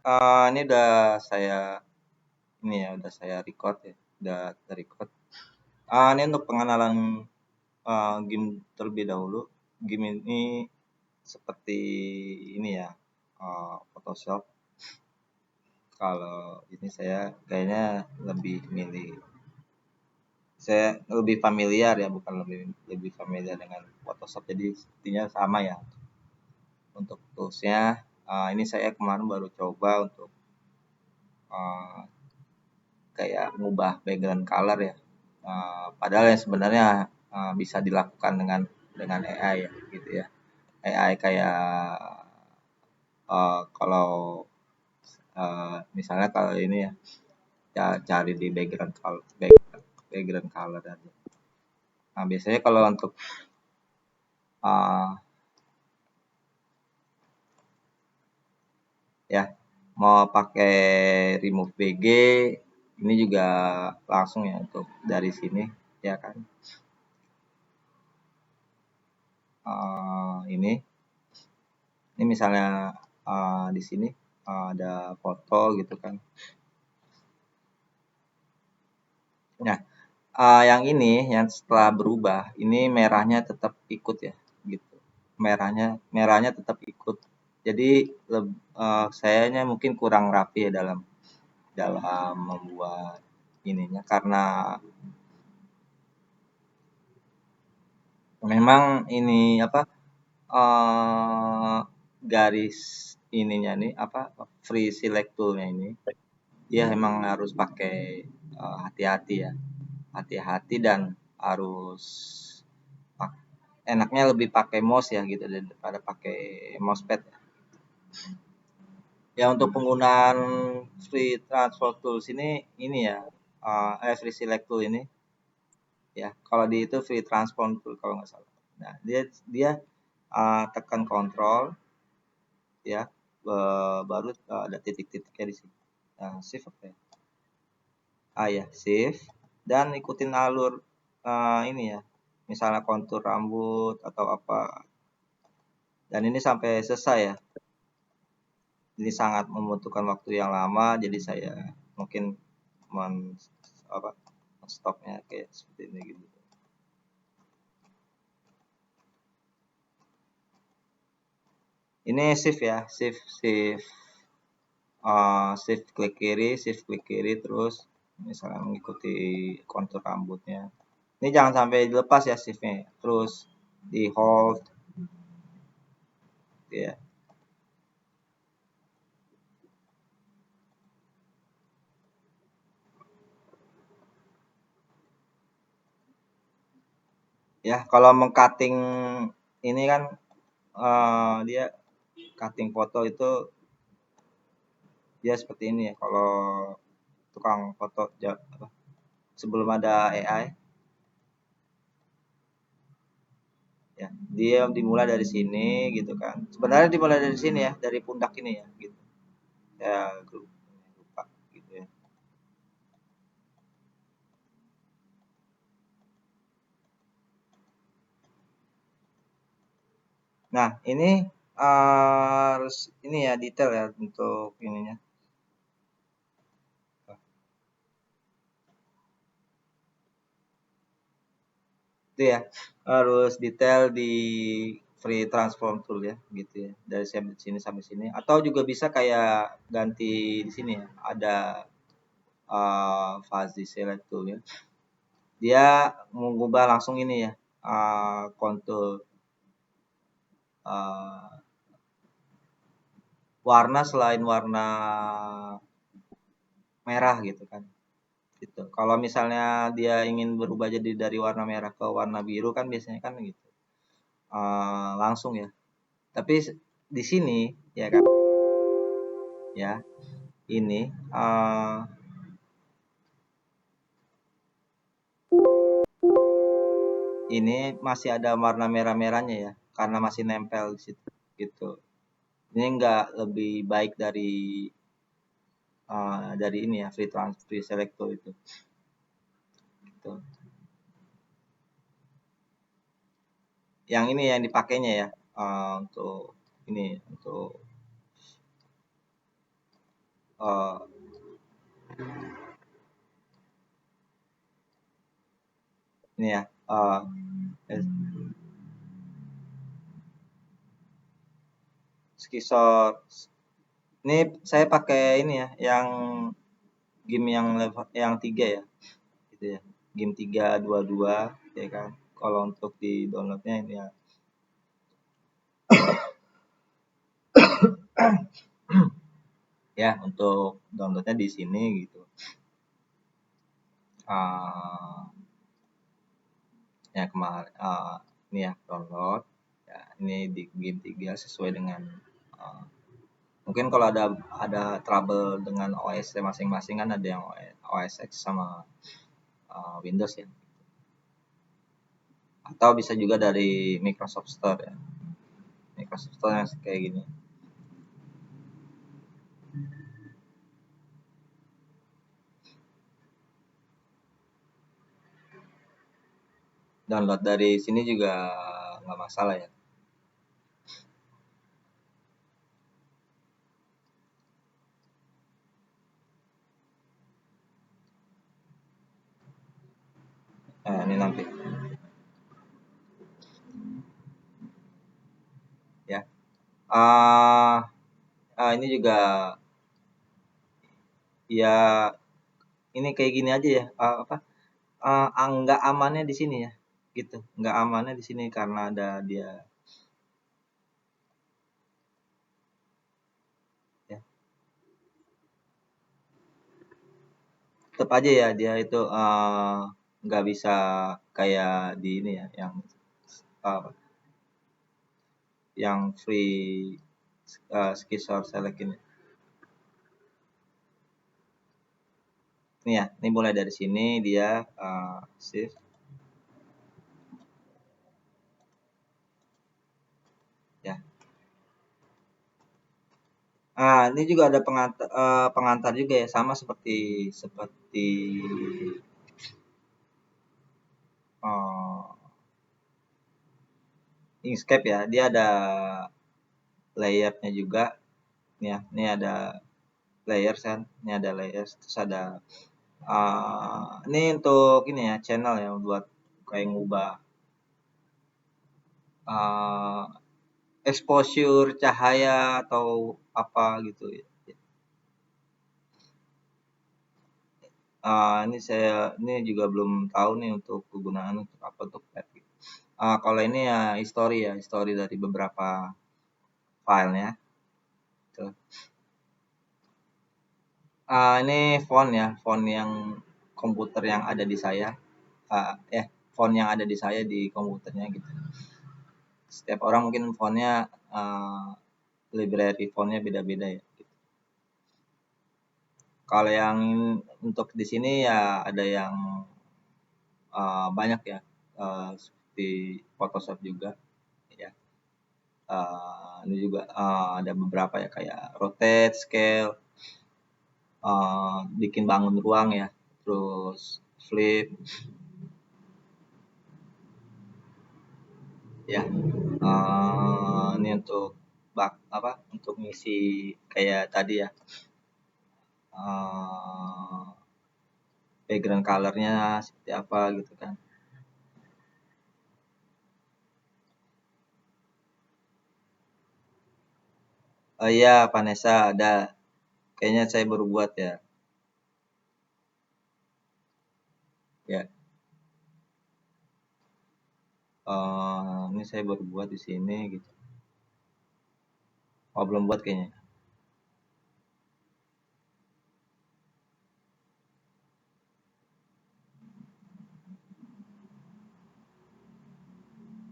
Ini udah saya udah saya record ya, udah record. Ini untuk pengenalan game terlebih dahulu. Game ini seperti ini ya, Photoshop. Kalau ini saya kayaknya saya lebih familiar ya, bukan lebih lebih familiar dengan Photoshop. Jadi sepertinya sama ya. Untuk toolsnya, ini saya kemarin baru coba untuk uh, kayak ngubah background color ya. Padahal yang sebenarnya bisa dilakukan dengan AI ya gitu ya. AI kayak kalau misalnya kalau ini ya cari di background color aja. Nah biasanya kalau untuk uh, ya mau pakai remove BG ini juga langsung ya untuk dari sini ya kan. Ini misalnya di sini ada foto gitu kan. Nah, yang ini yang setelah berubah, ini merahnya tetap ikut ya gitu. Merahnya tetap ikut. Jadi sayanya mungkin kurang rapi ya dalam dalam membuat ininya karena memang ini apa garis ininya nih apa free select toolnya ini dia emang harus pakai hati-hati ya, hati-hati dan harus enaknya lebih pakai mouse ya gitu daripada pakai mousepad ya. Ya untuk penggunaan free transfer tools ini ya free select tool ini ya kalau di itu free transform tool kalau nggak salah. Nah dia tekan kontrol ya baru ada titik-titiknya di sini. Nah, shift apa ya? Ya shift dan ikutin alur ini ya. Misalnya kontur rambut atau apa. Dan ini sampai selesai ya. Ini sangat membutuhkan waktu yang lama jadi saya mungkin men apa stopnya kayak seperti ini gitu. Ini shift ya, shift klik kiri terus misalnya mengikuti kontur rambutnya. Ini jangan sampai dilepas ya shiftnya, terus di hold ya. Ya kalau mengcutting ini kan dia cutting foto itu dia seperti ini ya. Kalau tukang foto sebelum ada AI ya dia dimulai dari sini gitu kan. Sebenarnya dimulai dari sini ya, dari pundak ini ya gitu. Ya lupa gitu ya. Nah, ini harus ini ya detail ya untuk ininya. Itu ya harus detail di free transform tool ya gitu ya dari sini sampai sini atau juga bisa kayak ganti di sini ya ada fuzzy select tool ya dia mengubah langsung ini ya kontur warna selain warna merah gitu kan gitu. Kalau misalnya dia ingin berubah jadi dari warna merah ke warna biru kan biasanya kan gitu langsung ya. Tapi di sini ya kan ya ini ini masih ada warna merah-merahnya ya karena masih nempel di situ gitu. Ini enggak lebih baik dari ini ya free selector itu. Gitu. Yang ini yang dipakainya ya untuk ini untuk eh, ini ya, Skisor. Ini saya pakai ini ya, yang game yang level yang 3 ya, gitu ya. Game 322 ya kan. Kalau untuk di downloadnya ini ya, ya untuk downloadnya di sini gitu. Ah, ya kemarin ini ya download. Ya, ini di game 3 sesuai dengan ah, mungkin kalau ada trouble dengan OS masing-masing kan ada yang OS X sama Windows ya. Atau bisa juga dari Microsoft Store ya. Microsoft Store yang kayak gini. Download dari sini juga nggak masalah ya. Ini nanti ya. Ini juga ya, ini kayak gini aja ya. Apa? Nggak amannya di sini ya, gitu. Nggak amannya di sini karena ada dia ya. Tetap aja ya dia itu nggak bisa kayak di ini ya, apa, yang free Skisor Select ini. Ini ya, ini mulai dari sini dia shift ya. Ini juga ada pengantar juga ya, sama seperti uh, Inkscape ya. Dia ada layernya juga. Nih ya, ini ada layers kan. Ini ada layers, terus ada ini untuk ini ya channel ya, buat kayak ngubah uh, exposure cahaya atau apa gitu ya. Ini juga belum tahu nih untuk kegunaan untuk apa untuk pet gitu. Kalau ini ya history dari beberapa filenya. Tuh. Ini font yang komputer yang ada di saya. Font yang ada di saya di komputernya gitu. Setiap orang mungkin fontnya library fontnya beda-beda ya. Gitu. Kalau yang untuk di sini ya ada yang banyak ya, seperti Photoshop juga ya. Ini juga ada beberapa ya kayak rotate, scale, bikin bangun ruang ya, terus flip ya. Ini untuk untuk ngisi kayak tadi ya, background colornya seperti apa gitu kan. Oh iya, Vanessa ada. Kayaknya saya baru buat ya. Ya, ini saya baru buat di sini gitu. Oh, belum buat kayaknya.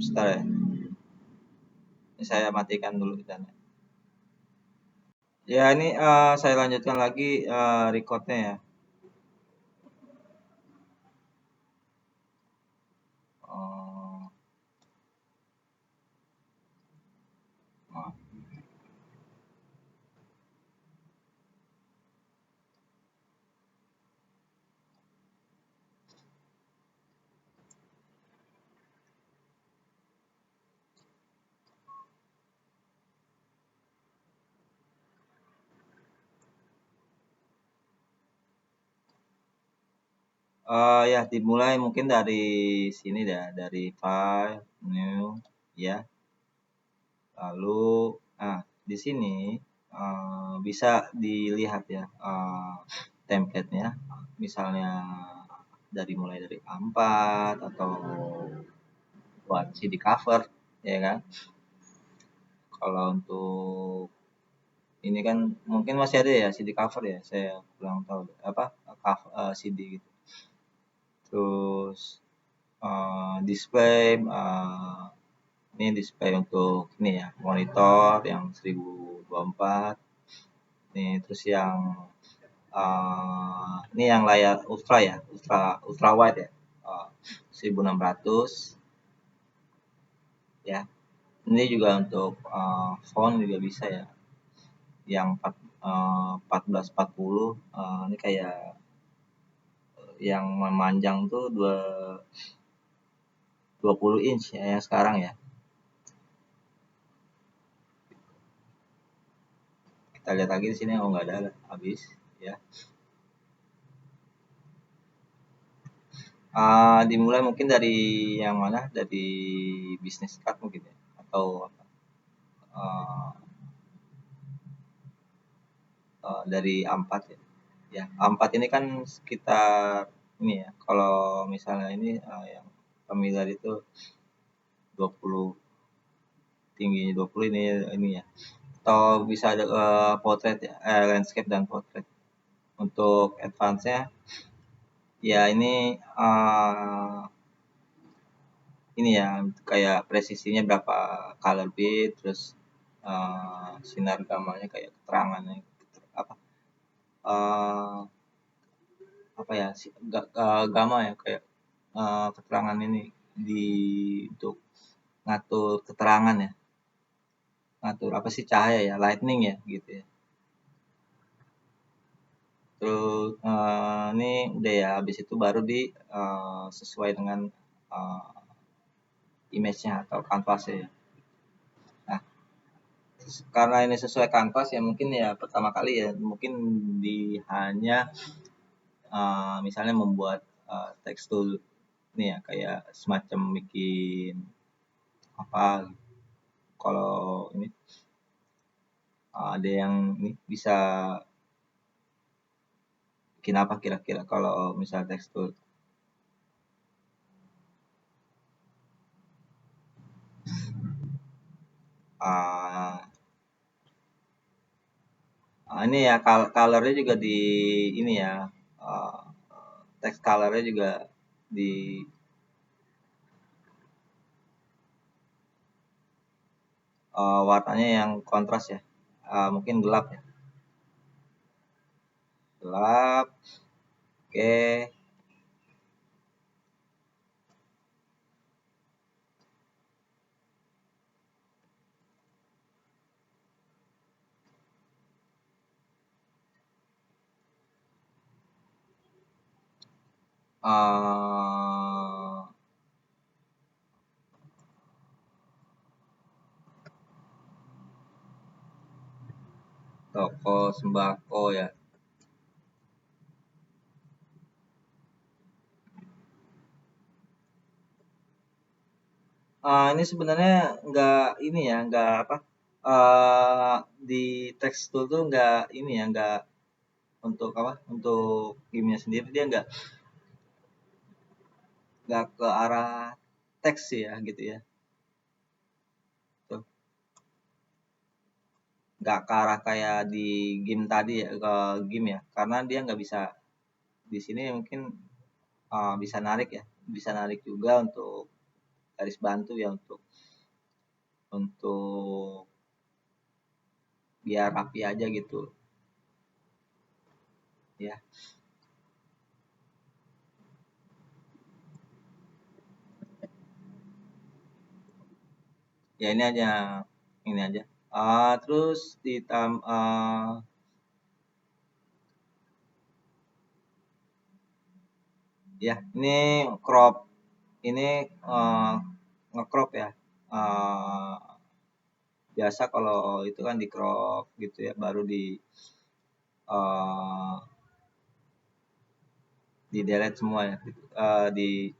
Sebentar ya. Ini saya matikan dulu kita. Ya, ini saya lanjutkan lagi recordnya ya. Oh, oh. Ya dimulai mungkin dari sini dah, dari file, new, ya. Lalu, nah di sini bisa dilihat ya template-nya, misalnya mulai dari A4 atau buat CD cover, ya kan. Kalau untuk ini kan mungkin masih ada ya CD cover ya, saya kurang tahu apa cover, CD gitu. Terus display, ini display untuk ini ya monitor yang 1024. Nih terus yang ini yang layar ultra ya, ultra wide ya, 1600 ya. Ini juga untuk font juga bisa ya, yang 1440, ini kayak yang memanjang tuh 20 inch ya yang sekarang ya. Kita lihat lagi di sini, oh nggak ada, habis ya. Dimulai mungkin dari yang mana, dari bisnis card mungkin ya, atau dari A4 ya. Ya, A4 ini kan sekitar ini ya, kalau misalnya ini yang familiar itu 20, tingginya 20, ini ya. Atau bisa ada portrait ya, landscape dan portrait. Untuk advance-nya ya ini ya kayak presisinya berapa color beat, terus sinar gamanya kayak keterangannya apa apa ya gamma ya kayak keterangan ini di untuk ngatur keterangan ya, ngatur apa sih cahaya ya, lightning ya gitu ya. Terus ini udah ya, habis itu baru di sesuai dengan image-nya atau kanvasnya ya. Nah, karena ini sesuai kanvas ya mungkin ya pertama kali ya mungkin hanya misalnya membuat tekstur ini ya kayak semacam bikin apa, kalau ini ada yang ini bisa bikin apa kira-kira kalau misal tekstur. uh, ini ya colornya juga di ini ya, text colornya juga di warnanya yang kontras ya, mungkin gelap ya, gelap. Oke. uh, Toko sembako ya. Ini sebenarnya nggak ini ya, nggak apa, di tekstur tuh nggak ini ya, nggak untuk apa, untuk gamenya sendiri dia nggak ke arah teks sih ya gitu ya. Tuh, nggak ke arah kayak di game tadi ya, ke game ya, karena dia nggak bisa di sini mungkin bisa narik ya, bisa narik juga untuk garis bantu ya, untuk biar rapi aja gitu ya. Ya ini aja. Terus ya ini crop, ini ngecrop ya. Uh, Biasa kalau itu kan di crop gitu ya, baru di uh, di delete semua ya, di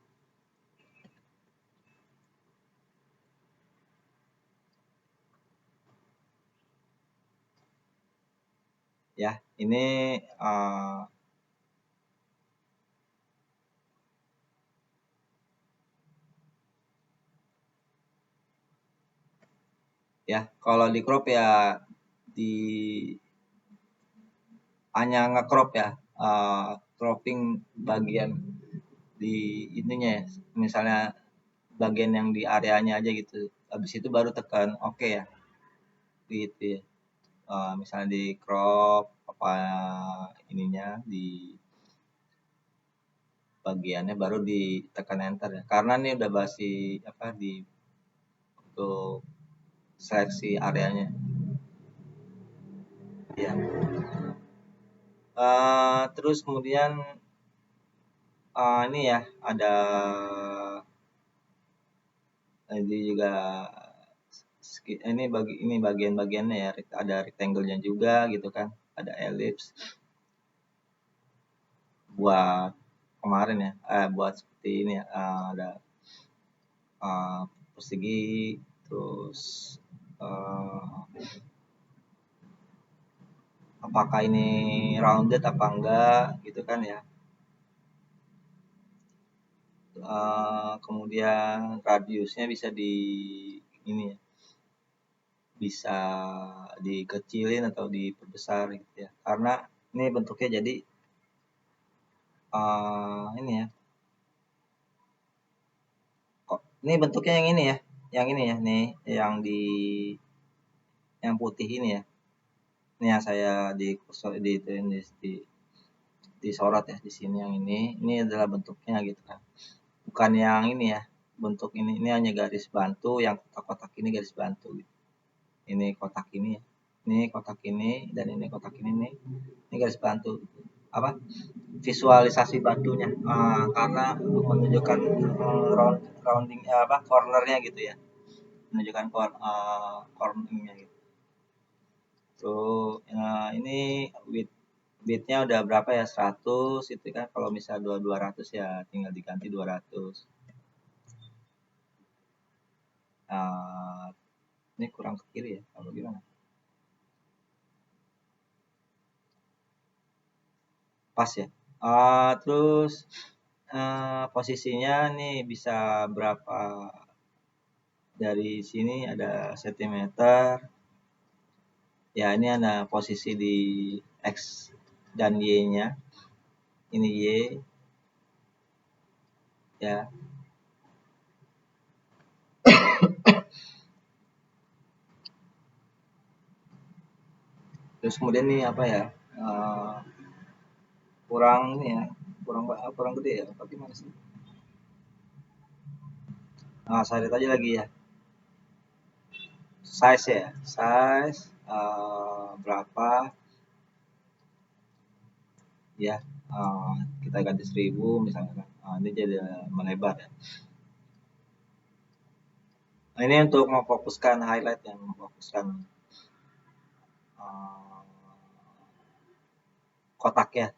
ya ini ya kalau di crop ya di hanya nge-crop ya, cropping bagian di ininya ya, misalnya bagian yang di areanya aja gitu. Habis itu baru tekan oke ya, gitu ya. Misalnya di crop apa ininya di bagiannya baru ditekan enter ya. Karena ini udah basi apa di untuk seleksi areanya. Ya. Terus kemudian ini ya ada ini juga ini bagian-bagiannya ya, ada rectangle-nya juga gitu kan, ada ellipse buat kemarin ya, buat seperti ini ya, ada persegi, terus apakah ini rounded apa enggak gitu kan ya. Kemudian radiusnya bisa di ini ya, bisa dikecilin atau diperbesar gitu ya, karena ini bentuknya jadi ini ya, kok ini bentuknya yang ini ya, yang ini ya nih, yang di yang putih ini ya, ini yang saya di kursor di sorot ya di sini, yang ini adalah bentuknya gitu kan, bukan yang ini ya, bentuk ini hanya garis bantu, yang kotak-kotak ini garis bantu gitu. Ini kotak ini ya, ini kotak ini, dan ini kotak ini ini garis bantu apa, visualisasi bantunya, karena menunjukkan rounding apa cornernya gitu ya, menunjukkan cornernya gitu. Tuh ini widthnya udah berapa ya, 100 itu kan, kalau misal 200 ya tinggal diganti 200. Ini kurang ke kiri ya atau gimana, pas ya. Terus posisinya nih bisa berapa, dari sini ada sentimeter ya, ini ada posisi di X dan Y nya, ini Y ya. Terus kemudian nih apa ya, kurang ini ya, kurang gede ya apa gimana sih. Saya lihat aja lagi ya, size ya, size berapa ya, kita ganti 1000 misalnya, ini jadi melebar ya. Nah, ini untuk memfokuskan highlight, yang memfokuskan kotaknya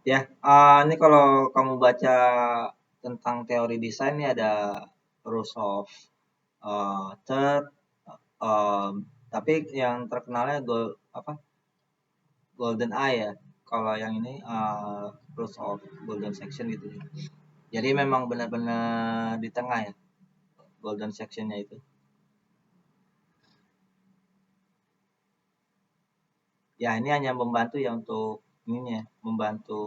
ya. Ini kalau kamu baca tentang teori desain ini ada rules of third, tapi yang terkenalnya golden eye ya. Kalau yang ini rules of golden section gitu ya. Jadi memang benar-benar di tengah ya golden sectionnya itu. Ya ini hanya membantu ya untuk ininya, membantu.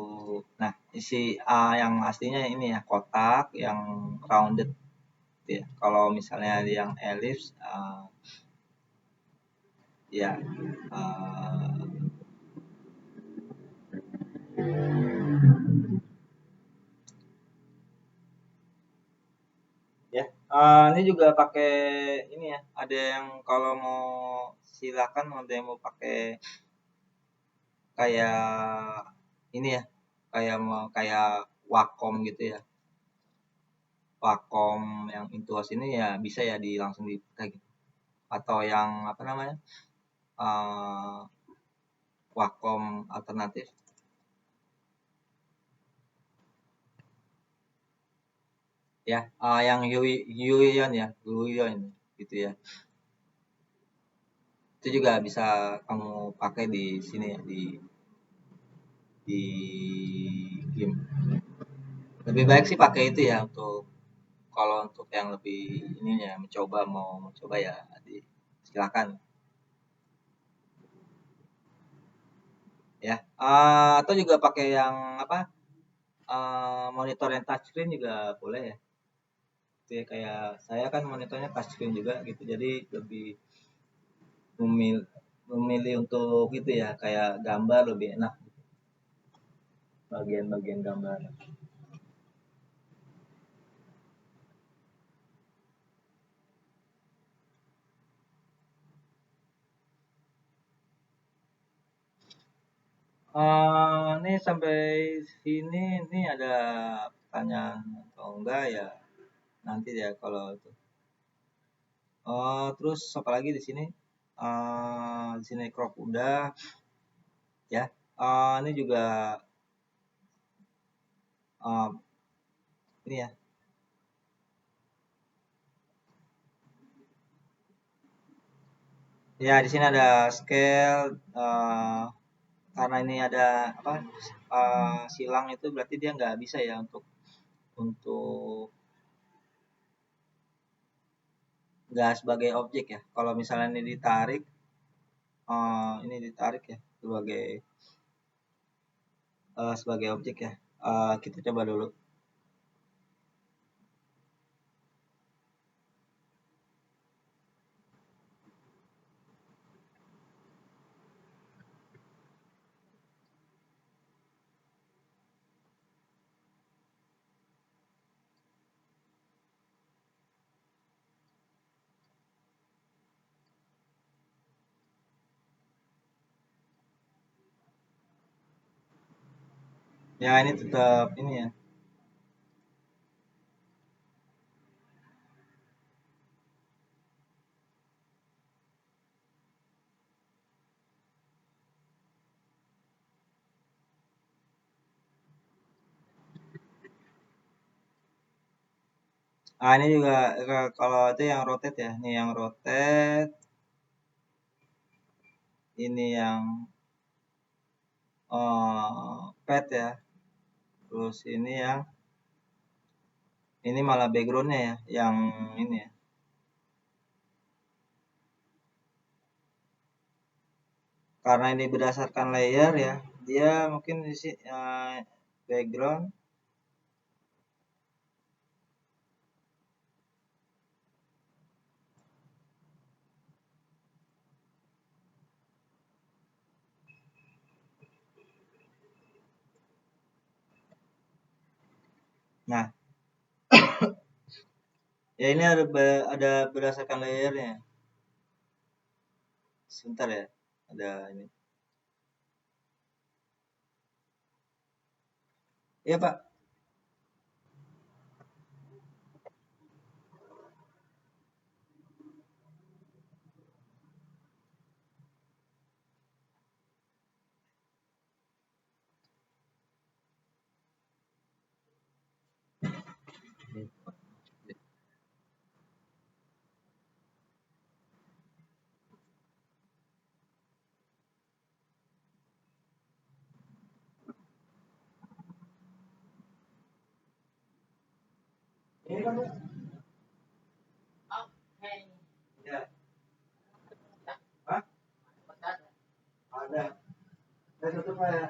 Nah isi yang aslinya ini ya kotak yang rounded gitu ya. Kalau misalnya yang ellipse ya ya, ini juga pakai ini ya, ada yang kalau mau silakan, ada yang mau pakai kayak ini ya, kayak mau kayak Wacom gitu ya. Wacom yang Intuos ini ya bisa ya langsung dipakai gitu. Atau yang apa namanya? eh Wacom alternatif ya, yang Huion ya, Huion gitu ya. Itu juga bisa kamu pakai di sini ya, di game. Lebih baik sih pakai itu ya untuk kalau untuk yang lebih ininya mau mencoba ya silakan ya. Atau juga pakai yang apa? Monitor yang touchscreen juga boleh ya. Itu ya, kayak saya kan monitornya touchscreen juga gitu. Jadi lebih memilih memilih untuk itu ya kayak gambar lebih enak bagian-bagian gambar. Ini sampai sini ini ada pertanyaan atau enggak ya nanti ya kalau itu. Terus apa lagi di sini? Di sini crop udah ya. Ini juga eh, ini ya. Ya di sini ada scale karena ini ada apa silang itu berarti dia nggak bisa ya untuk nggak sebagai objek ya. Kalau misalnya ini ditarik, ini ditarik ya sebagai objek ya. Kita coba dulu. Ya ini tetap ini ya. Ini juga kalau itu yang rotate ya. Ini yang rotate, ini yang pad ya. Terus ini malah backgroundnya ya, yang ini ya. Karena ini berdasarkan layer ya, dia mungkin isi background. Nah, ya ini ada berdasarkan layernya. Sebentar ya, ada ini. Iya Pak. Ini kan ya, Pak? Ada. Saya tutup Pak ya.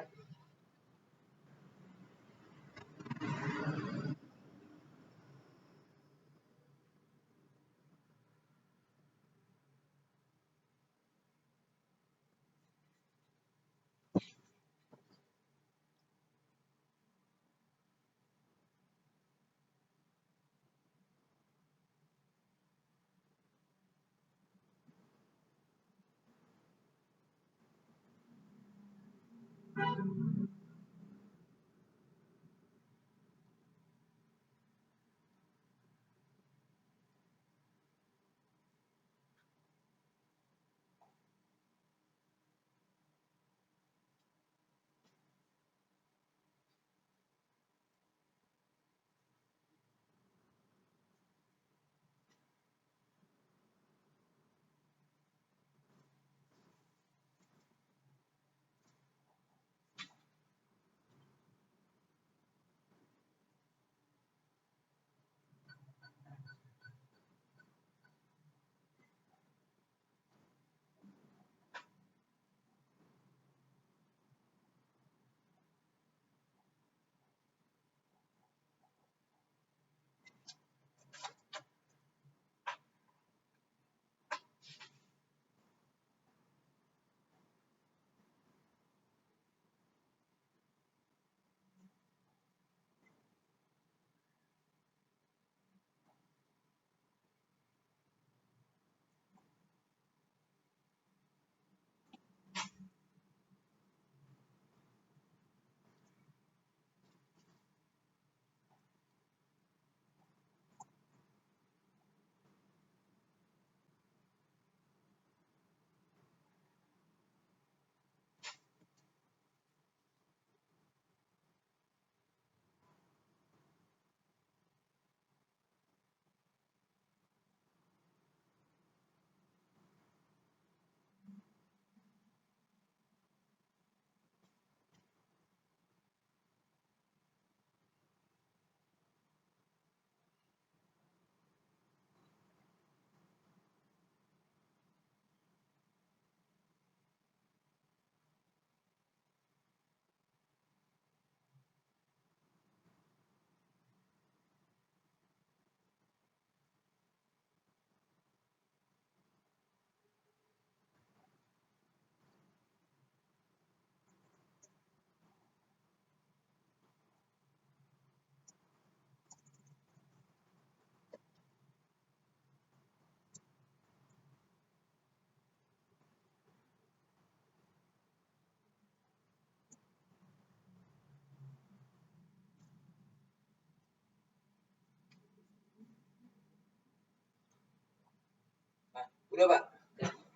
Udah, Pak?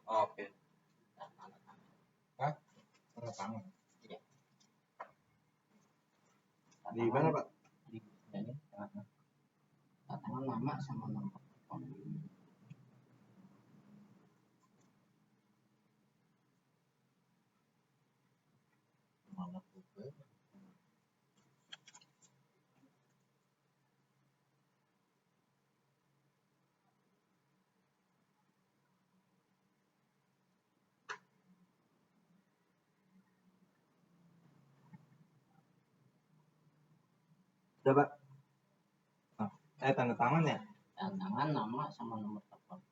Oke. Hah? Tanda tangan. Iya. Di mana, Pak? Di ini tanda tangan nama sama nomor telepon. Mana tuh? Udah, Pak? Oh, tanda tangan ya? Tanda tangan nama sama nomor telepon.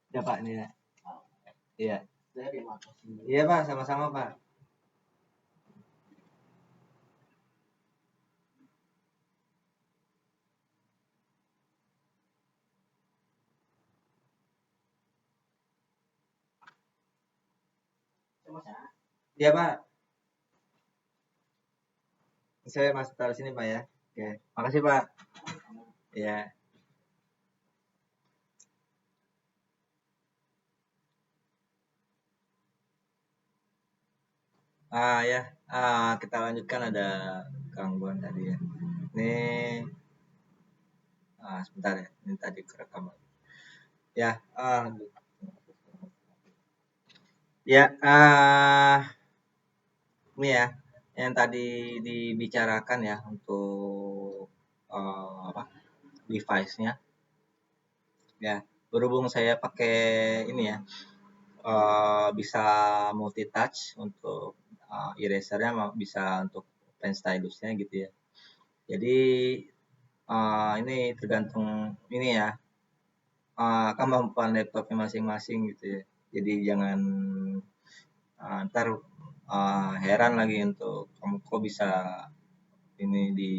Ya, Pak, ini ya. Oh, Iya. terima kasih. Iya, Pak, sama-sama, Pak. Iya, Pak. Saya masuk taruh sini, Pak ya. Oke. Makasih, Pak. Iya. Ya, kita lanjutkan ada gangguan tadi ya. Ini sebentar ya. Ini tadi kerekam. Ya, ya, ini ya yang tadi dibicarakan ya untuk apa device-nya. Ya, berhubung saya pakai ini ya, bisa multi touch untuk erasernya bisa untuk pen stylusnya gitu ya. Jadi ini tergantung ini ya kemampuan laptopnya masing-masing gitu ya. Jadi jangan ntar heran lagi untuk kamu kok bisa ini di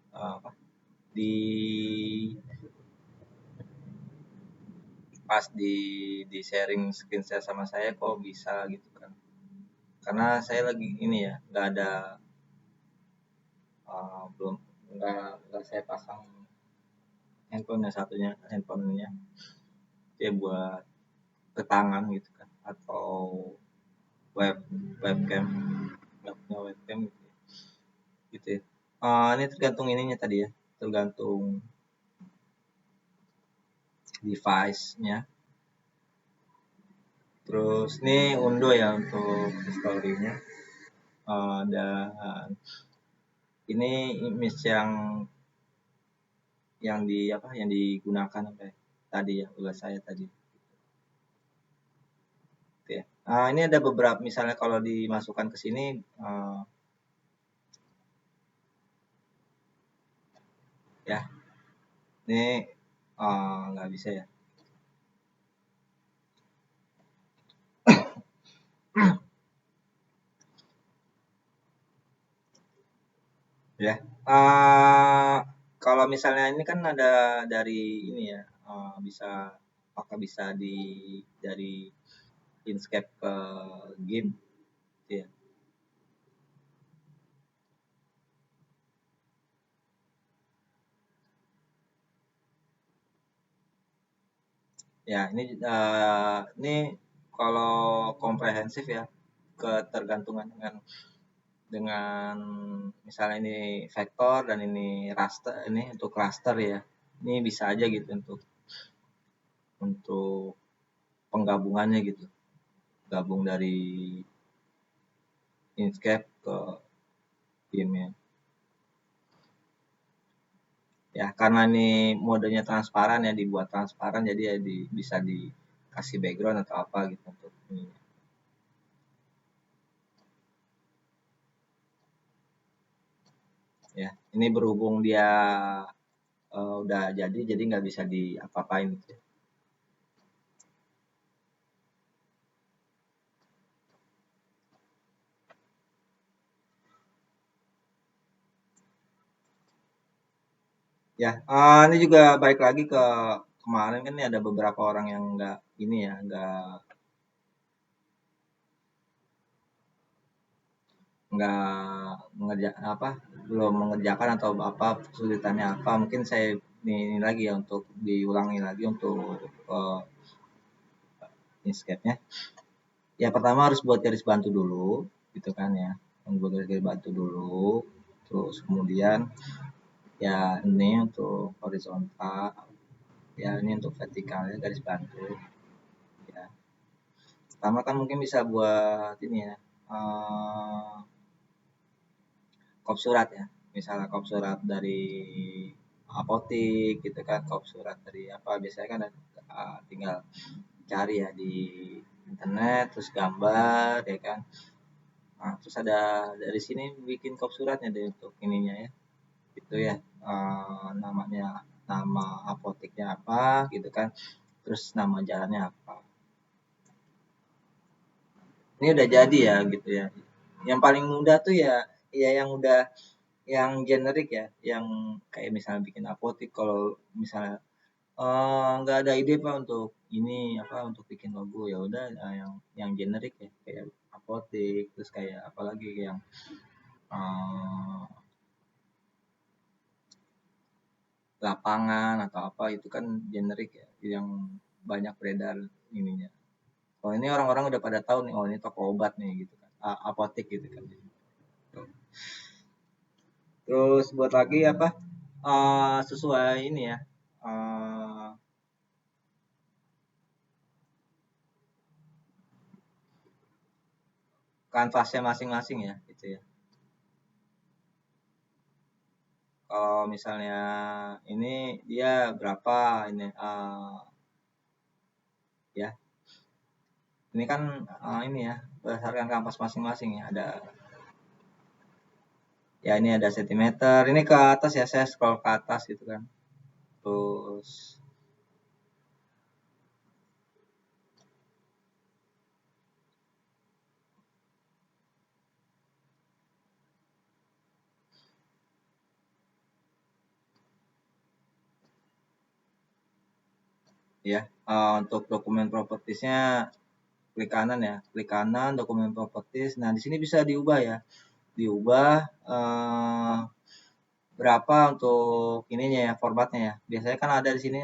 apa di pas di sharing screen share sama saya kok bisa gitu kan, karena saya lagi ini ya nggak ada belum nggak saya pasang handphonenya, satunya handphonenya dia buat ke tangan gitu kan, atau webcam nggak punya webcam gitu ya. Ini tergantung ininya tadi ya, tergantung device-nya. Terus ini undo ya untuk story-nya. Dan ini image yang yang digunakan tadi ya oleh saya tadi. Oke. Ini ada beberapa, misalnya kalau dimasukkan ke sini ya. Ini nggak bisa ya. Ya. Kalau misalnya ini kan ada dari ini ya, bisa apakah bisa dari Inkscape ke game gitu ya. Ya, ini kalau komprehensif ya, ketergantungan dengan misalnya ini vektor dan ini raster, ini untuk raster ya. Ini bisa aja gitu untuk penggabungannya gitu. Gabung dari Inkscape ke game-nya. Ya, karena ini modenya transparan ya, dibuat transparan jadi ya bisa dikasih background atau apa gitu untuk ini. Ya, ini berhubung dia udah jadi nggak bisa diapa-apain gitu. Ya, ini juga balik lagi ke kemarin kan, ini ada beberapa orang yang nggak ini ya, nggak belum mengerjakan atau apa kesulitannya apa, mungkin saya ini lagi ya untuk diulangi lagi untuk Inkscape-nya. Ya pertama harus buat garis bantu dulu, gitu kan ya. Membuat garis bantu dulu, terus kemudian ya ini untuk horizontal, ya ini untuk vertikalnya garis bantu. Ya. Pertama kan mungkin bisa buat ini ya, kop surat ya. Misalnya kop surat dari apotik gitu kan, kop surat dari apa biasanya kan tinggal cari ya di internet terus gambar ya kan. Nah, terus ada dari sini bikin kop suratnya deh untuk ininya ya. Itu ya namanya nama apoteknya apa gitu kan. Terus nama jalannya apa. Ini udah jadi ya gitu ya. Yang paling mudah tuh ya yang udah yang generik ya, yang kayak misalnya bikin apotik kalau misalnya nggak ada ide Pak untuk ini apa untuk bikin logo ya udah yang generik ya kayak apotik terus kayak apalagi yang eh, lapangan atau apa itu kan generik ya yang banyak beredar ininya. Oh ini orang-orang udah pada tahu nih oh ini toko obat nih gitu kan apotik gitu kan. Terus buat lagi apa sesuai ini ya kanvasnya masing-masing ya gitu ya. Kalau misalnya ini dia berapa ini ya. Ini kan ini ya berdasarkan kanvas masing-masing ya. Ada ya ini ada sentimeter. Ini ke atas ya saya scroll ke atas gitu kan. Terus ya untuk dokumen propertiesnya klik kanan ya. Klik kanan dokumen properties. Nah, di sini bisa diubah ya. Diubah berapa untuk ininya ya formatnya ya. Biasanya kan ada di sini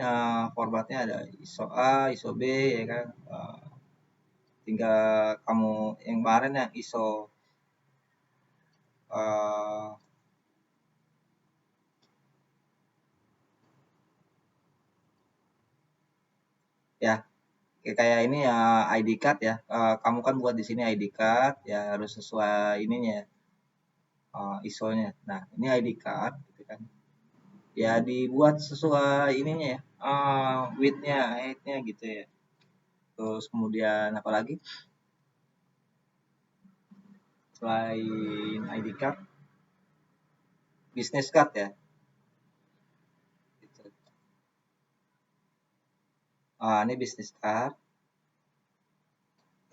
formatnya ada ISO A, ISO B ya kan. Tinggal kamu yang kemarin ya ISO eh, ya kayak ini ya ID card ya. Kamu kan buat di sini ID card ya harus sesuai ininya ya, ISO-nya. Nah, ini ID card gitu kan. Ya dibuat sesuai ininya ya. Width-nya, height-nya gitu ya. Terus kemudian apa lagi? Selain ID card, business card ya. Gitu. Ini business card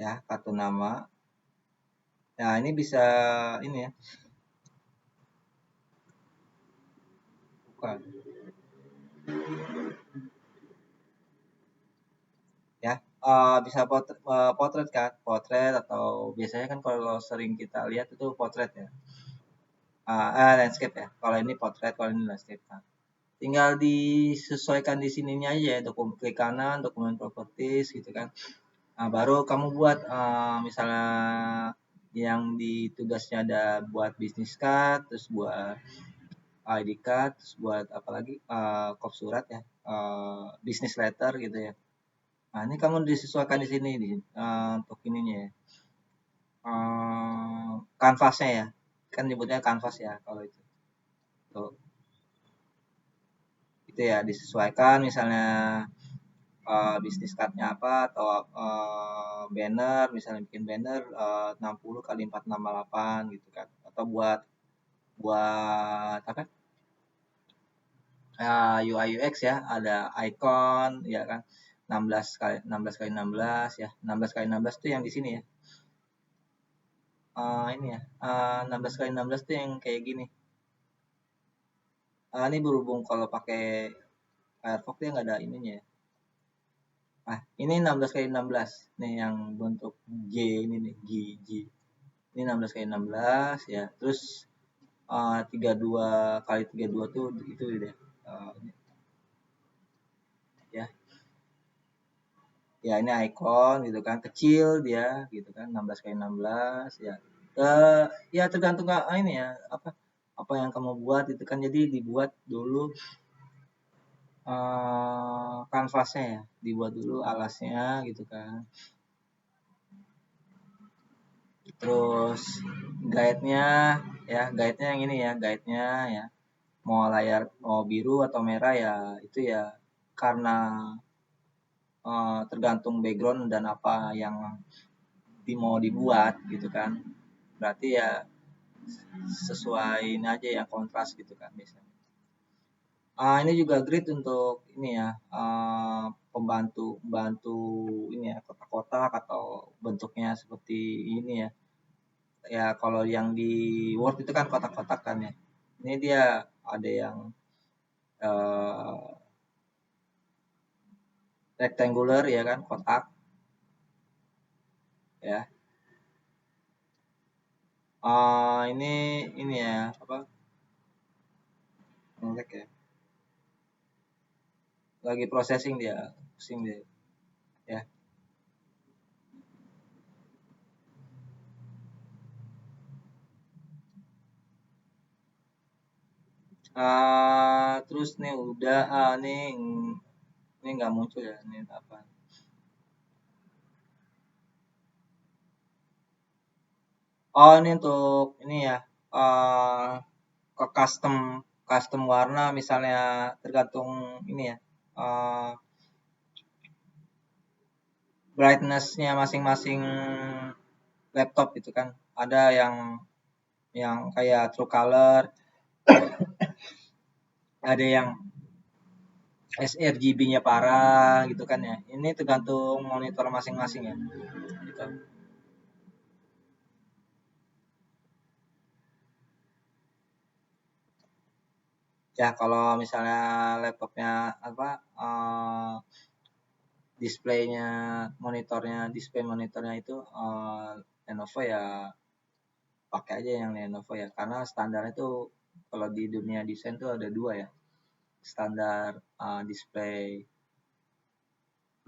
ya, kartu nama. Nah, ini bisa ini ya. Bukan. Ya bisa potret kan potret atau biasanya kan kalau sering kita lihat itu potret ya landscape ya kalau ini potret kalau ini landscape kan tinggal disesuaikan di sininya aja ya klik kanan dokumen properties gitu kan baru kamu buat misalnya yang di tugasnya ada buat bisnis card terus buat ID card terus buat apalagi kop surat ya business letter gitu ya. Nah, ini kamu disesuaikan di sini untuk ininya ya. Kanvasnya ya. Kan nyebutnya kanvas ya kalau itu. Tuh. Itu ya disesuaikan misalnya bisnis card-nya apa atau banner misalnya bikin banner 60 kali 468 gitu kan. Atau buat buat apa? UI UX ya, ada icon ya kan. 16 kali 16 ya. 16 kali 16 itu yang di sini ya. Ini ya 16 kali 16 tuh yang kayak gini ini berhubung kalau pakai Firefox dia nggak ada ininya ya ini 16 kali 16 nih yang bentuk G ini nih G ini 16 kali 16 ya terus 32 kali 32 tuh itu deh Ya ini icon gitu kan, kecil dia gitu kan, 16 kali 16 ya. Ya tergantung ini ya, apa yang kamu buat itu kan. Jadi dibuat dulu kanvasnya ya, dibuat dulu alasnya gitu kan. Terus guide-nya ya, guide-nya yang ini ya, guide-nya ya. Mau layar mau biru atau merah ya itu ya karena tergantung background dan apa yang mau dibuat gitu kan. Berarti ya sesuai ini aja yang kontras gitu kan biasanya. Ini juga grid untuk ini ya, pembantu bantu ini ya kotak-kotak atau bentuknya seperti ini ya. Ya kalau yang di Word itu kan kotak-kotak kan ya. Ini dia ada yang eh, rectangular ya kan, kotak ya. Ini ya apa? Ngelek ya. Lagi processing dia, pusing dia ya. Terus nih udah nih ini nggak muncul ya ini apa? Oh ini untuk ini ya ke custom custom warna misalnya tergantung ini ya brightnessnya masing-masing laptop itu kan ada yang kayak True Color, ada yang sRGB-nya parah gitu kan ya. Ini tergantung monitor masing-masing ya. Gitu. Ya kalau misalnya laptopnya apa displaynya display monitornya itu Lenovo ya pakai aja yang Lenovo ya karena standarnya itu kalau di dunia desain tuh ada dua ya standar display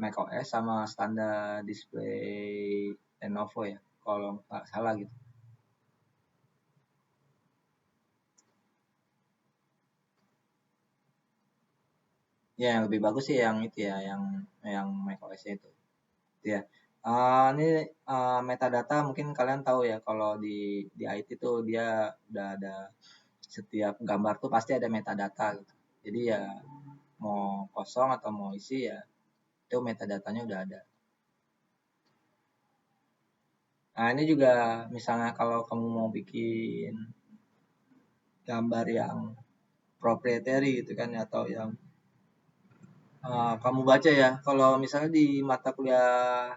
macOS sama standar display Lenovo ya kalau nggak salah gitu. Ya yang lebih bagus sih yang itu ya yang macOS itu. Itu ya. Ini metadata mungkin kalian tahu ya kalau di IT tuh dia udah ada setiap gambar tuh pasti ada metadata gitu. Jadi ya mau kosong atau mau isi ya itu metadatanya udah ada. Nah ini juga misalnya kalau kamu mau bikin gambar yang proprietary gitu kan atau yang kamu baca ya kalau misalnya di mata kuliah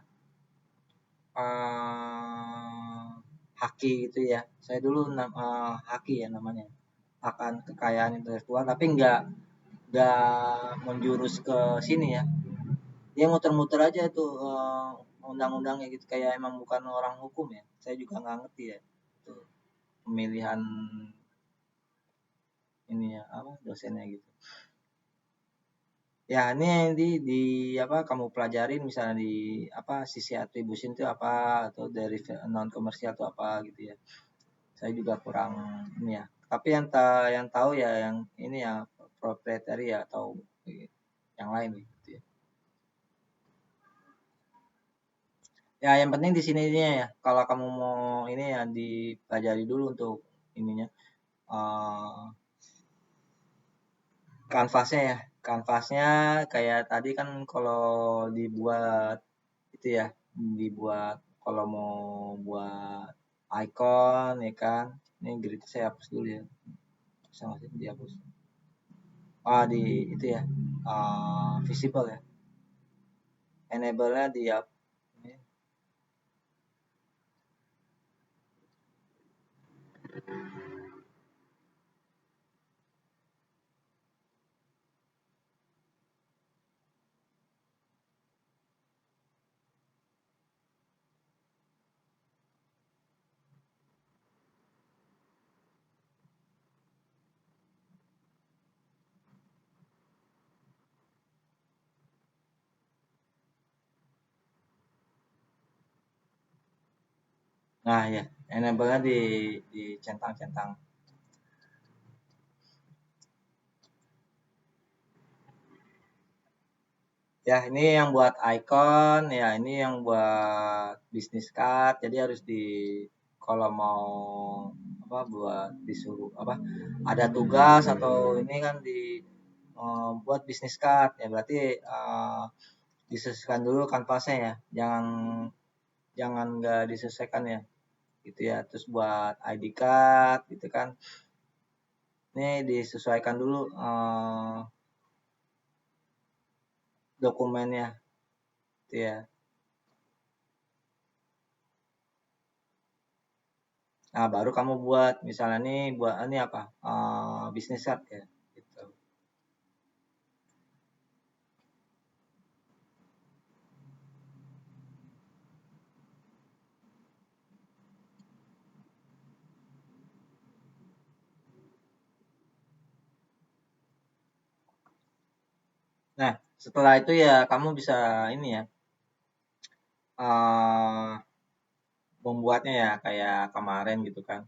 uh, Haki gitu ya saya dulu Haki ya namanya akan kekayaan intelektual tapi nggak menjurus ke sini ya dia muter-muter aja tuh undang-undangnya gitu kayak emang bukan orang hukum ya saya juga nggak ngerti ya tuh pemilihan ini ya apa dosennya gitu ya ini di apa kamu pelajarin misalnya di apa sisi atribusi itu apa atau dari non komersial itu apa gitu ya saya juga kurang ini ya tapi yang tahu ya yang ini ya proprietary ya atau yang lain gitu ya ya yang penting di sininya ya kalau kamu mau ini ya dipelajari dulu untuk ininya eh, kanvasnya ya kanvasnya kayak tadi kan kalau dibuat itu ya dibuat kalau mau buat icon ya kan ini grid saya hapus dulu ya bisa masih dihapus di itu ya visible ya enable-nya di Nah ya, enable-nya di centang-centang. Ya, ini yang buat icon, ya ini yang buat business card. Jadi harus di kalau mau apa buat disuruh apa ada tugas atau ini kan buat business card ya berarti disesuaikan dulu kanvasnya ya. Jangan jangan nggak disesuaikan ya gitu ya. Terus buat ID card gitu kan. Ini disesuaikan dulu dokumennya gitu ya. Nah, baru kamu buat misalnya nih buat ini apa? Business card ya gitu. Nah, setelah itu ya kamu bisa ini ya eh membuatnya ya kayak kemarin gitu kan.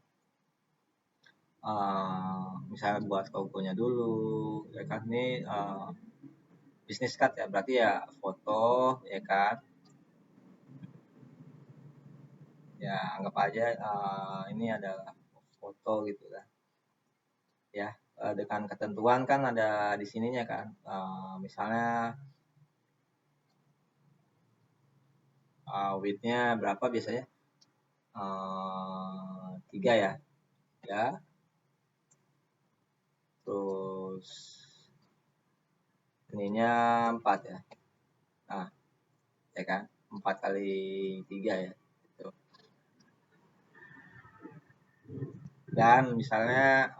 Misalnya buat logonya dulu ya kan ini business card ya berarti ya foto ya kan. Ya anggap aja ini adalah foto gitu kan. Ya dengan ketentuan kan ada di sininya kan. Misalnya width-nya berapa biasanya? 3 ya, ya. Terus ininya 4 ya. Nah, ya kan? 4 kali 3 ya. Gitu. Dan misalnya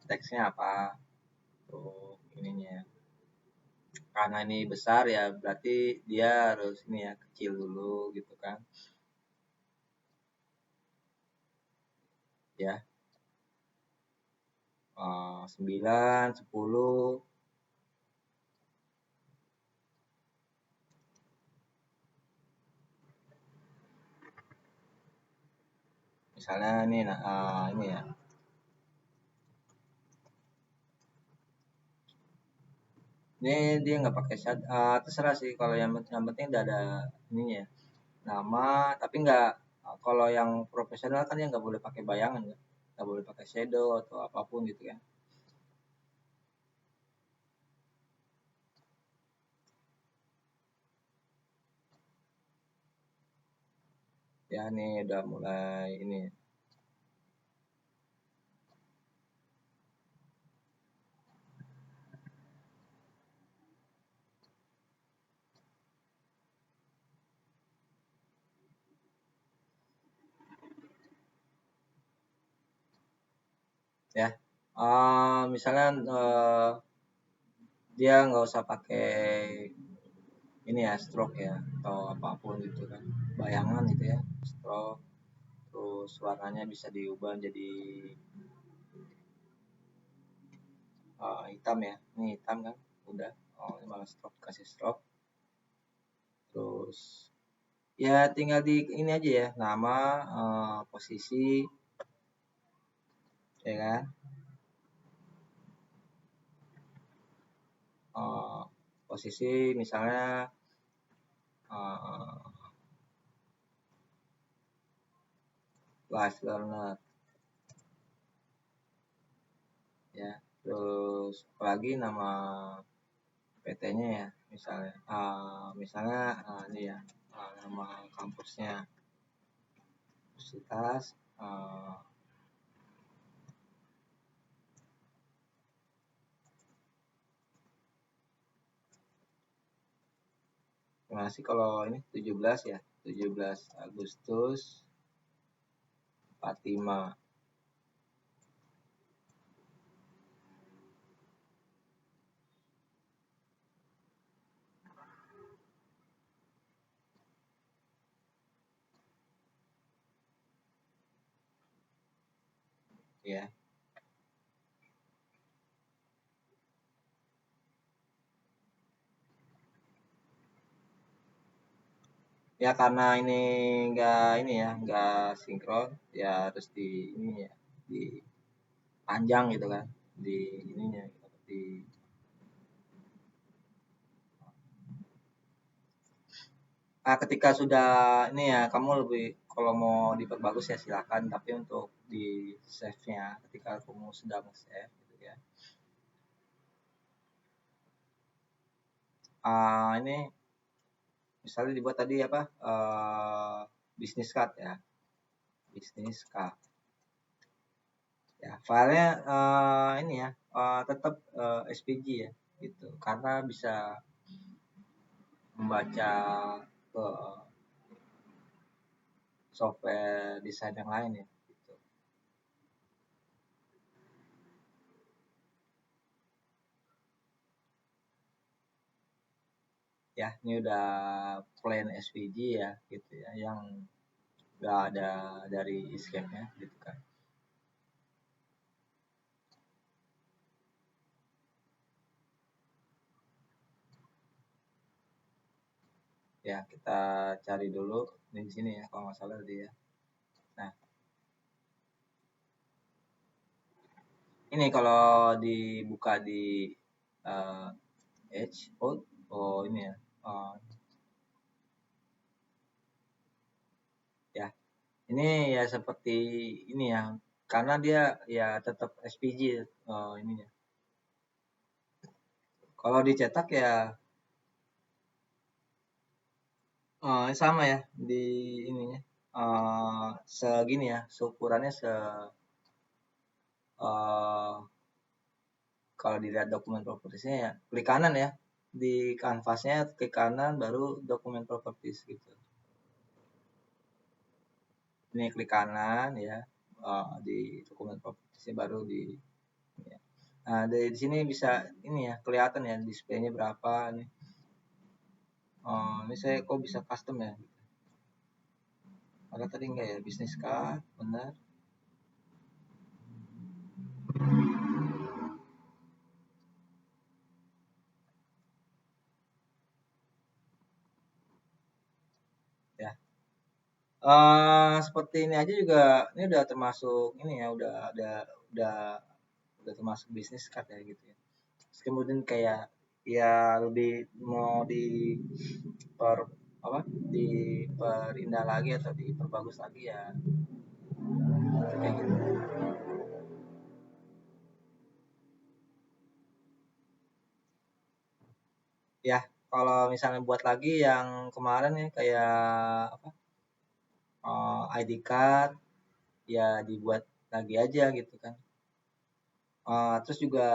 teksnya apa? Tuh ininya. Karena ini besar ya berarti dia harus ini ya kecil dulu gitu kan. Ya. 9, 10 misalnya ini nah, ini ya. Ini dia nggak pakai terserah sih kalau yang penting udah ada ininya ya. Nama tapi nggak kalau yang profesional kan ya nggak boleh pakai bayangan ya nggak boleh pakai shadow atau apapun gitu ya. Ya ini udah mulai ini ya. Misalnya dia nggak usah pakai ini ya stroke ya atau apapun gitu kan bayangan gitu ya stroke terus warnanya bisa diubah jadi hitam ya ini hitam kan udah ini malah stroke kasih stroke terus ya tinggal di ini aja ya nama posisi ya kan eh, posisi misalnya eh, live learner ya terus apalagi nama PT-nya ya misalnya misalnya ini ya nama kampusnya universitas gimana sih kalau ini 17 ya 17 Agustus 45 ya Ya karena ini nggak sinkron, ya harus di ini ya, dipanjang gitu kan, di ininya, di ketika sudah ini ya, kamu lebih kalau mau diperbagus ya silakan, tapi untuk di save-nya ketika kamu sudah save gitu ya. Ini misalnya dibuat tadi apa? Business card ya, business card. Ya, filenya ini ya, tetap SVG ya, gitu. Karena bisa membaca ke software desain yang lain ya, gitu. Ya, ini udah plain SVG ya, gitu ya, yang nggak ada dari Escape-nya, gitu kan. Ya, kita cari dulu di sini ya, kalau nggak salah dia. Nah, ini kalau dibuka di uh, Edge, oh ini ya, ya ini ya seperti ini ya, karena dia ya tetap SPG ininya. Kalau dicetak ya sama ya di ininya, segini ya, seukurannya uh, kalau dilihat dokumen propertiesnya ya klik kanan ya, di kanvasnya klik kanan baru dokumen properties gitu. Ini klik kanan ya, di dokumen propertiesnya baru di ya. Nah, dari sini bisa ini ya, kelihatan ya displaynya berapa nih. Ini saya kok bisa custom ya? Ada tadi enggak ya, bisnis card, benar. Ya. Seperti ini aja juga, ini udah termasuk ini ya, udah udah termasuk bisnis card ya gitu ya. Terus kemudian kayak ya lebih mau di per apa diperindah lagi atau diperbagus lagi ya kayak gitu. Ya, kalau misalnya buat lagi yang kemarin ya kayak apa, ID card ya dibuat lagi aja gitu kan. Terus juga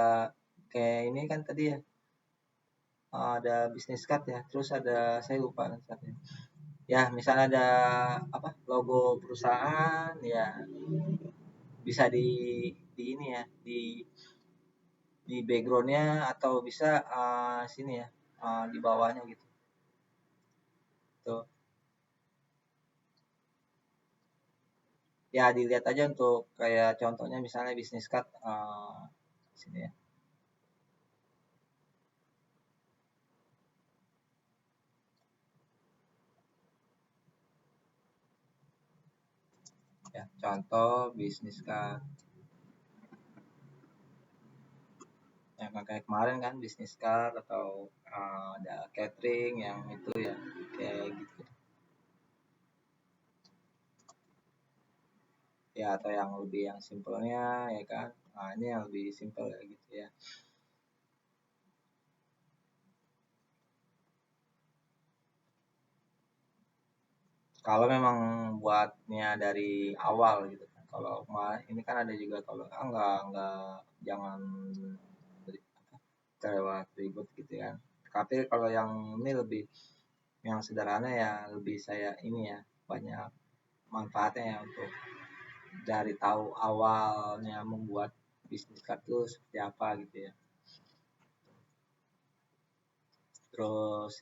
kayak ini kan tadi ya, ada business card ya, terus ada saya lupa cardnya. Ya, misalnya ada apa logo perusahaan ya bisa di ini ya, di backgroundnya atau bisa sini ya, di bawahnya gitu. Tuh. Ya dilihat aja untuk kayak contohnya misalnya business card sini ya. Ya, contoh business card yang kayak kemarin kan business card atau ada catering yang itu ya kayak gitu. Ya atau yang lebih yang simpelnya ya kan. Nah, ini yang lebih simpel ya gitu ya. Kalau memang buatnya dari awal gitu kan. Kalau ini kan ada juga kalau enggak jangan terlewat ribet gitu kan. Tapi kalau yang ini lebih yang sederhana ya lebih saya ini ya banyak manfaatnya ya untuk dari tahu awalnya membuat bisnis card itu seperti apa gitu ya. Terus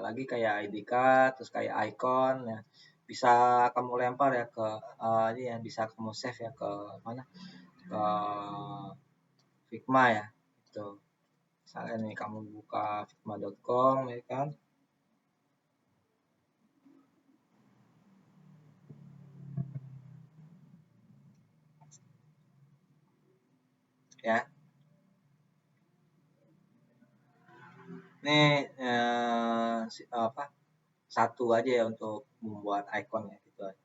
lagi kayak ID card, terus kayak icon ya. Bisa kamu lempar ya ke ini ya bisa kamu save ya ke mana? Ke Figma ya. Itu. Misalnya nih kamu buka figma.com ya kan. ya. Ini apa? Satu aja ya untuk membuat ikonnya gitu aja.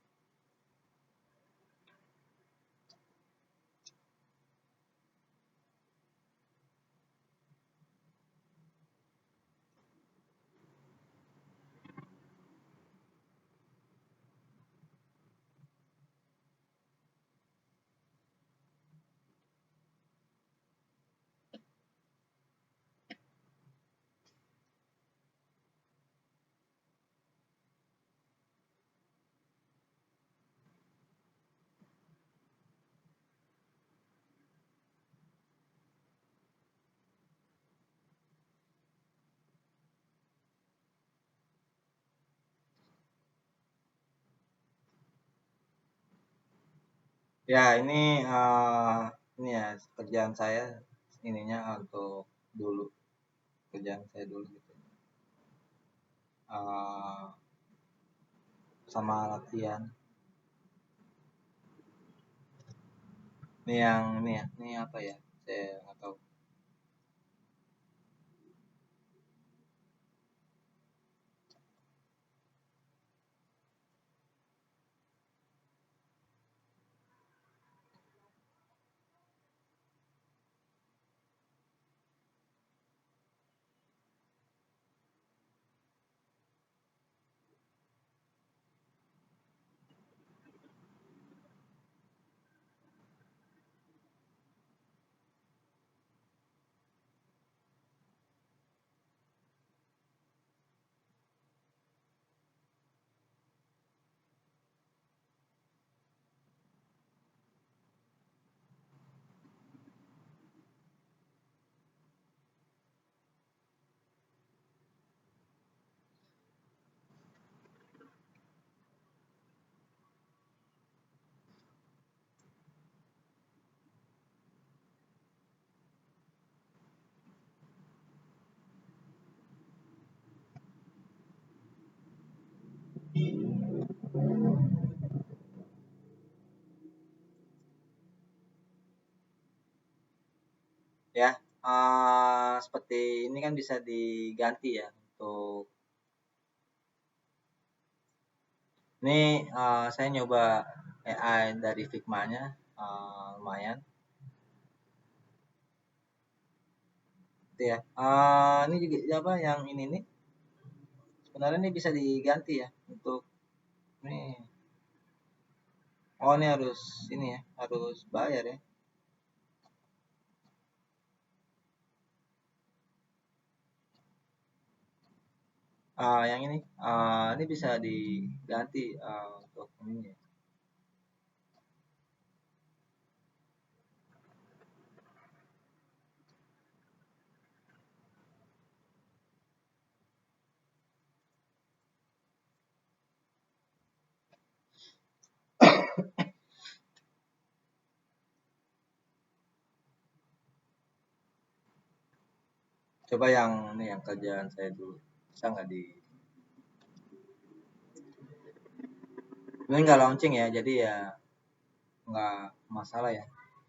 Ya ini ya kerjaan saya ininya untuk dulu kerjaan saya dulu gitu. Eh, sama latihan. Ini yang ini ya, ini apa ya? Saya nggak tahu. Ya, seperti ini kan bisa diganti ya untuk ini saya nyoba AI dari Figma-nya lumayan. Gitu ya. Ini juga apa yang ini nih sebenarnya ini bisa diganti ya untuk nih. Oh ini harus ini ya harus bayar ya. Yang ini bisa diganti untuk ini. Coba yang ini yang kerjaan saya dulu bisa nggak di ini nggak launching ya jadi ya nggak masalah ya.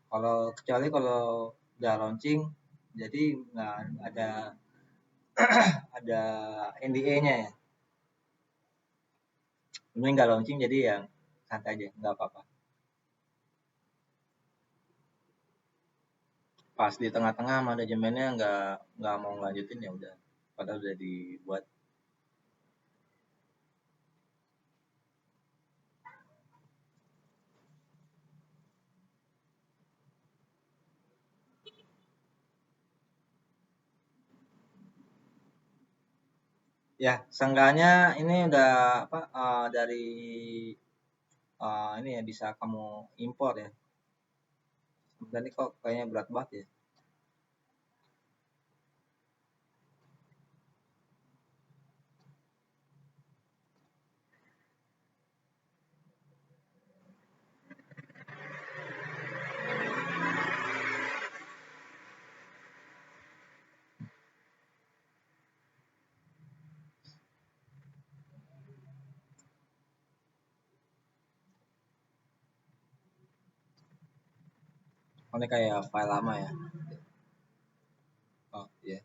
Kalau kecuali kalau udah launching jadi nggak ada NDA-nya ya. Ini nggak launching jadi ya santai aja nggak apa-apa. Pas di tengah-tengah manajemennya nggak mau lanjutin ya udah padahal udah dibuat. Ya seenggaknya ini udah apa dari ini ya bisa kamu impor ya. Dan ini kok kayaknya berat banget ya. ini kayak file lama ya. Oh iya.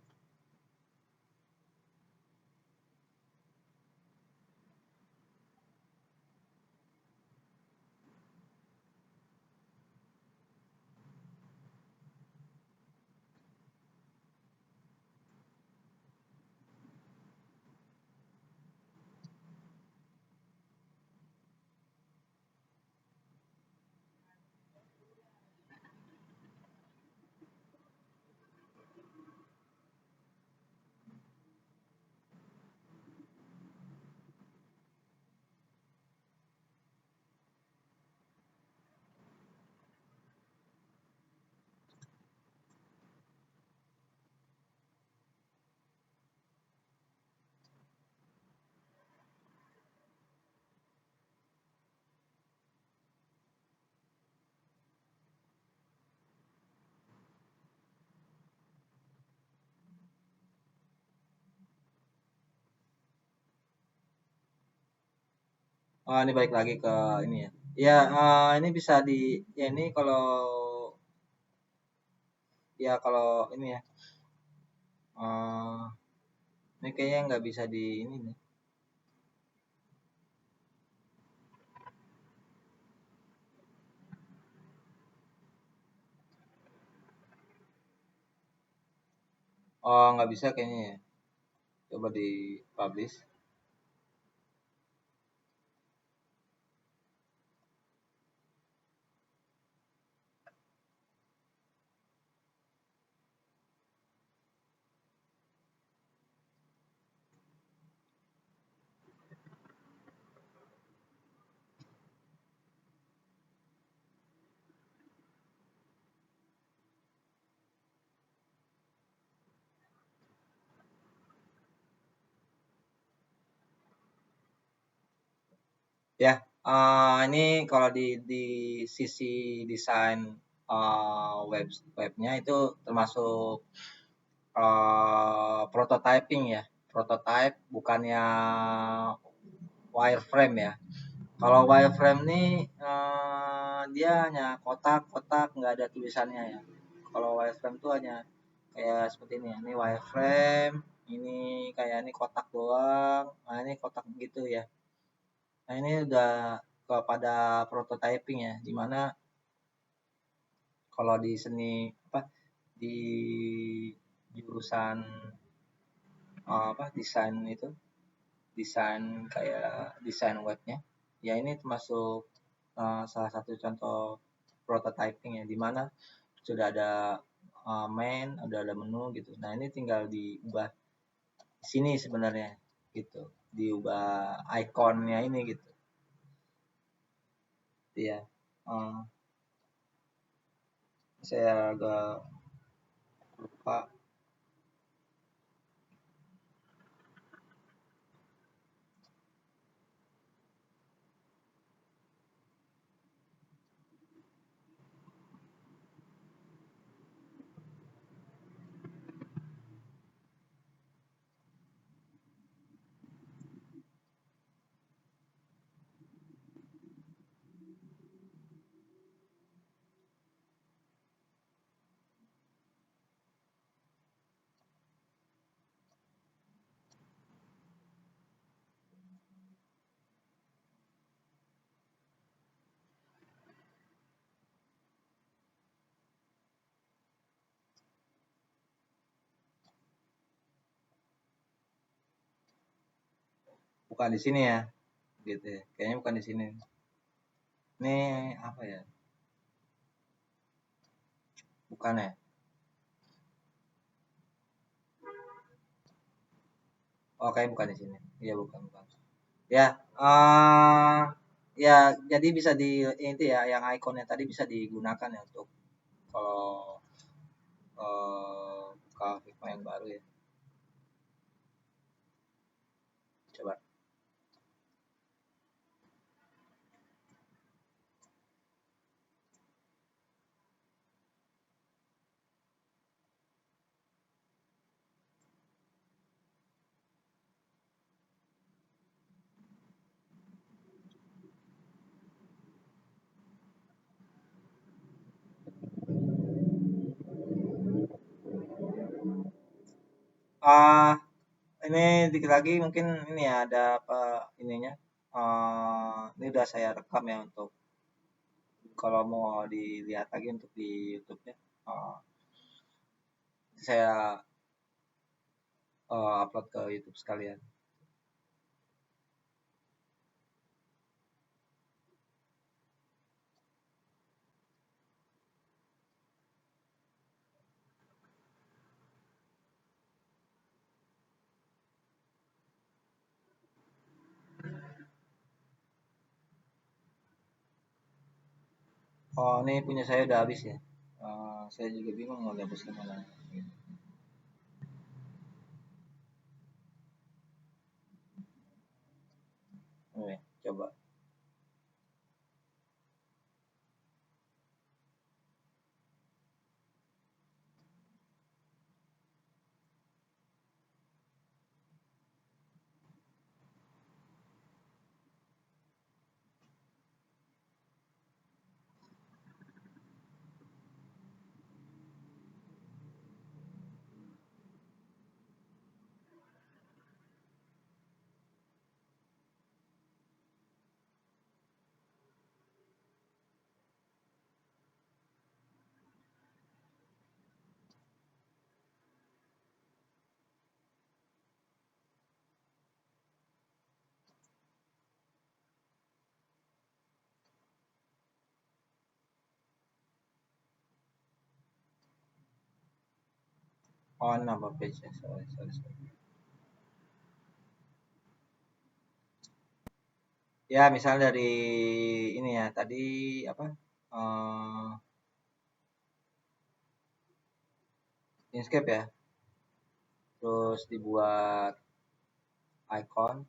Oh, ini balik lagi ke ini ya. Ya, ini bisa di ya ini kalau ya kalau ini ya. eh ini kayaknya nggak bisa di ini nih. Oh, nggak bisa kayaknya ya. Coba di publish. Ya, ini kalau di sisi desain webnya itu termasuk prototyping ya. Prototype bukannya wireframe ya. Kalau wireframe nih dia hanya kotak-kotak nggak ada tulisannya ya. Kalau wireframe tuh hanya kayak seperti ini ya. Ini wireframe, ini kayak ini kotak doang. Nah, ini kotak gitu ya. Nah, ini udah kepada prototyping ya, dimana kalau di seni apa di jurusan apa desain itu, desain kayak desain webnya, ya ini termasuk salah satu contoh prototyping ya, dimana sudah ada main, udah ada menu gitu. Nah ini tinggal diubah di sini sebenarnya gitu, diubah ikonnya ini gitu. Iya. Eh, saya agak lupa. Bukan di sini ya, gitu ya. Kayaknya bukan di sini. Ini apa ya? Bukan ya? Oh, kayaknya bukan di sini. Iya, bukan, bukan. Ya, ya jadi bisa di itu ya, yang ikonnya tadi bisa digunakan ya untuk kalau buka Figma yang baru ya. Coba. Ah, ini dikit lagi mungkin ini ya ada apa ininya. Ini udah saya rekam ya untuk kalau mau dilihat lagi untuk di YouTube-nya. Eh, saya upload ke YouTube sekalian. Oh, ini punya saya udah habis ya. Saya juga bingung mau dihapus kemana. Oke, coba. Oh, nambah page ya. Sorry, sorry, sorry. Ya, misal dari ini ya, tadi apa? eh Inkscape ya. Terus dibuat icon.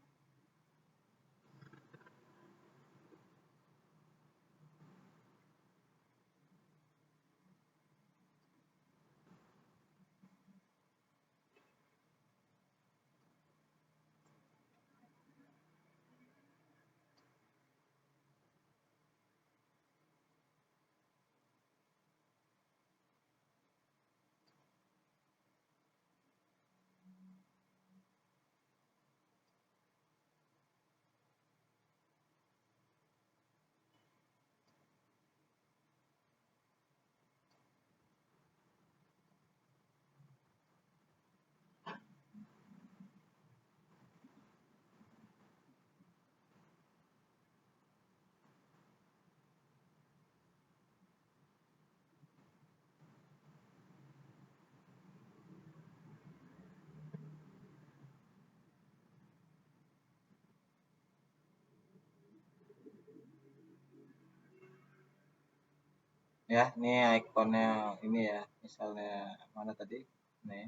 Ya, ini ikonnya ini ya. Misalnya mana tadi? Nih.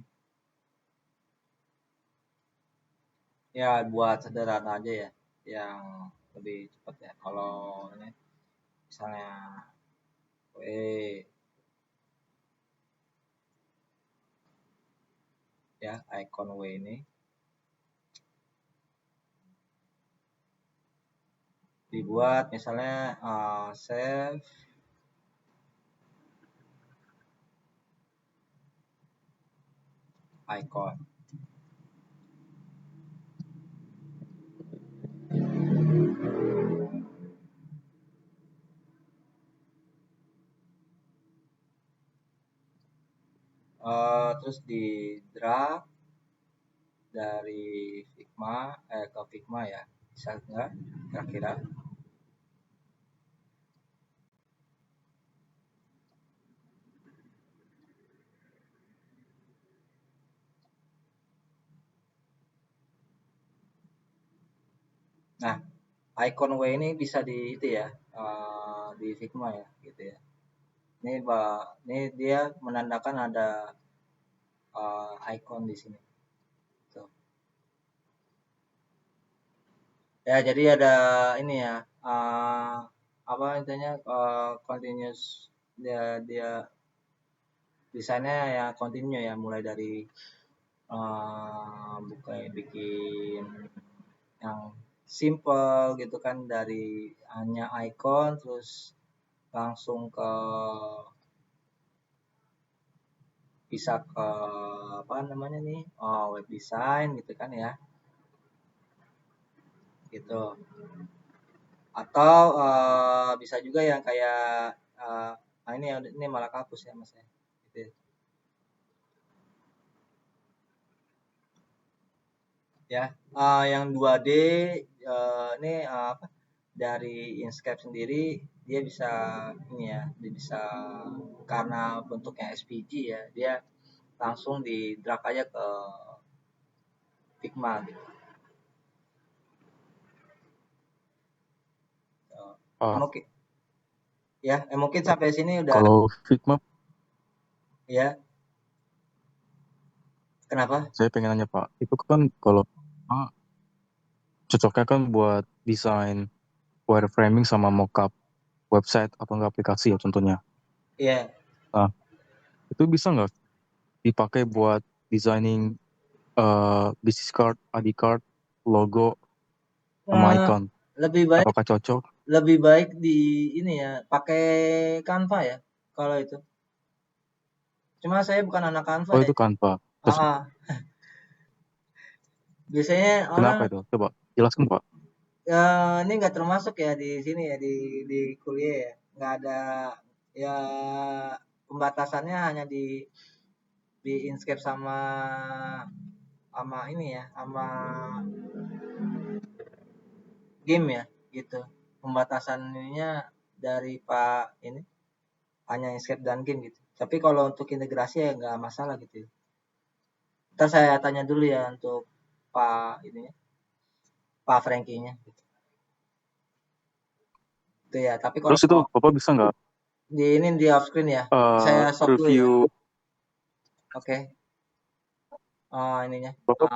Ya, buat sederhana aja ya. Yang lebih cepat ya. Kalau ini misalnya ya, icon W ini dibuat misalnya save icon. Terus di drag dari Figma ke Figma ya. Bisa enggak kira-kira? Nah, icon W ini bisa di itu ya, di Figma ya gitu ya. Ini dia menandakan ada icon di sini. Tuh. Ya, jadi ada ini ya, apa intinya continuous dia desainnya ya continue ya mulai dari bikin yang simple gitu kan dari hanya icon terus langsung ke bisa ke apa namanya nih, web design gitu kan ya, gitu. Atau bisa juga yang kayak ini malah kapus ya Mas ya. Gitu. Ya, yang 2D ini apa dari Inkscape sendiri dia bisa ini ya, dia bisa karena bentuknya SVG ya, dia langsung di drag aja ke Figma gitu. Ah, Mungkin ya, mungkin sampai sini udah kalau Figma, ya. Kenapa? saya pengen nanya Pak, itu kan kalau cocoknya kan buat desain wireframing sama mockup website atau enggak aplikasi ya contohnya. Iya. Nah, itu bisa nggak dipakai buat designing business card, ID card, logo, sama Eh, icon? lebih baik Apakah cocok? lebih baik di ini ya, pakai Canva ya kalau itu. Cuma saya bukan anak Canva Oh ya. itu Canva. Terus Ah, biasanya orang kenapa itu? Coba jelaskan Pak. ini nggak termasuk ya di sini ya di kuliah ya. Nggak ada ya, pembatasannya hanya di Inkscape sama sama ini ya, sama game ya gitu. Pembatasan ininya dari Pak ini hanya Inkscape dan game gitu. Tapi kalau untuk integrasi ya nggak masalah gitu. Ntar saya tanya dulu ya untuk Pak ini Pak Frankie-nya. Itu ya. Tapi kalau Terus itu Bapak bisa nggak di ini di off screen ya. Saya stop dulu ya. review Oke. Ininya. Bapak